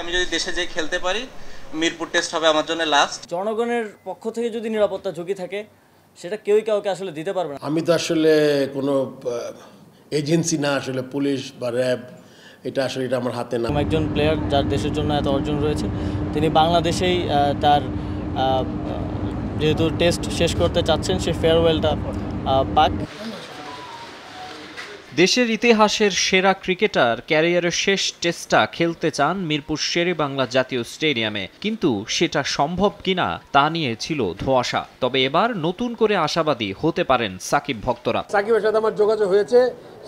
আমি যদি দেশে যেয়ে খেলতে পারি, মিরপুর টেস্ট হবে আমার জন্য লাস্ট। জনগণের পক্ষ থেকে যদি নিরাপত্তা ঝুঁকি থাকে সেটা কেউই কাউকে আসলে দিতে পারবে না। আমি তো আসলে কোনো এজেন্সি না, আসলে পুলিশ বা র্যাব, এটা আসলে এটা আমার হাতে না। একজন প্লেয়ার যার দেশের জন্য এত অর্জন রয়েছে, তিনি বাংলাদেশেই তার যেহেতু টেস্ট শেষ করতে চাচ্ছেন, সে ফেয়ারওয়েলটা পাক। দেশের ইতিহাসের সেরা ক্রিকেটার ক্যারিয়ারের শেষ টেস্টটা খেলতে চান মিরপুর শেরেবাংলা জাতীয় স্টেডিয়ামে, কিন্তু সেটা সম্ভব কিনা তা নিয়ে ছিল ধোঁয়াশা। তবে এবার নতুন করে আশাবাদী হতে পারেন সাকিব ভক্তরা। সাকিবের সাথে আমার যোগাযোগ হয়েছে,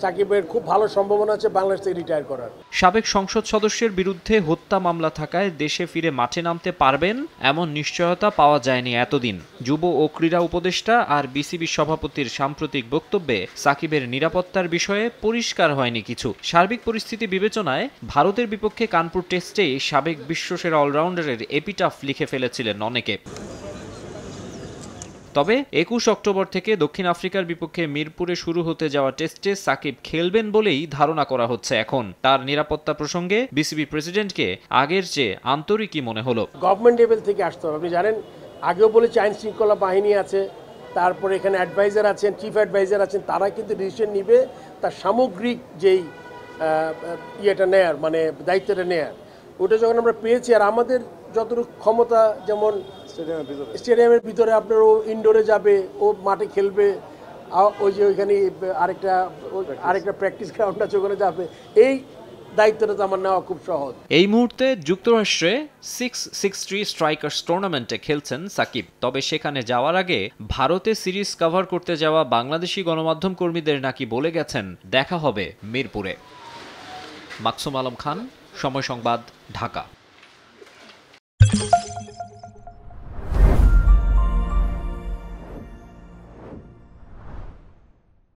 সাকিবের খুব ভালো সম্ভাবনা আছে বাংলাদেশ থেকে রিটায়ার করার। সাবেক সংসদ সদস্যের বিরুদ্ধে হত্যা মামলা থাকায় দেশে ফিরে মাঠে নামতে পারবেন এমন নিশ্চয়তা পাওয়া যায়নি এতদিন। যুব ও ক্রীড়া উপদেষ্টা আর বিসিবি সভাপতির সাম্প্রতিক বক্তব্যে সাকিবের নিরাপত্তার বিষয়ে পরিষ্কার হয়নি কিছু। সার্বিক পরিস্থিতি বিবেচনায় ভারতের বিপক্ষে কানপুর টেস্টেই সাবেক বিশ্বসেরা অলরাউন্ডারের এপিটাফ লিখে ফেলেছিলেন অনেকে। তবে ২১ অক্টোবর থেকে দক্ষিণ আফ্রিকার বিপক্ষে মিরপুরে শুরু হতে যাওয়া টেস্টে সাকিব খেলবেন বলেই ধারণা করা হচ্ছে এখন। তার নিরাপত্তা প্রসঙ্গে বিসিবি প্রেসিডেন্টকে আগের চেয়ে আন্তরিকই মনে হলো। গভর্নমেন্ট লেভেল থেকে আসতে হবে। আপনি জানেন, আগেও বলেছি আইন শৃঙ্খলা বাহিনী আছে, তারপরে এখানে অ্যাডভাইজার আছেন, চিফ অ্যাডভাইজার আছেন, তারা কিন্তু ডিসিশন নিবে তার সামগ্রিক যেই ইয়েটা নেয়ার, মানে দায়িত্বটা নেয়ার, ওটা যখন আমরা পেয়েছি। আর আমাদের যতটুকু ক্ষমতা, যেমন স্টেডিয়ামের ভিতরে আপনার ও ইনডোরে যাবে, ও মাঠে খেলবে, ওই যে ওইখানে আরেকটা প্র্যাকটিস গ্রাউন্ড আছে, ওখানে যাবে, এই দায়িত্বটা তো আমার নেওয়া খুব সহজ। এই মুহূর্তে যুক্তরাষ্ট্রে 663 স্ট্রাইকার্স টুর্নামেন্টে খেলছেন সাকিব। তবে সেখানে যাওয়ার আগে ভারতে সিরিজ কভার করতে যাওয়া বাংলাদেশি গণমাধ্যম কর্মীদের নাকি বলে গেছেন দেখা হবে মিরপুরে। মাকসুম আলম খান, সময় সংবাদ, ঢাকা।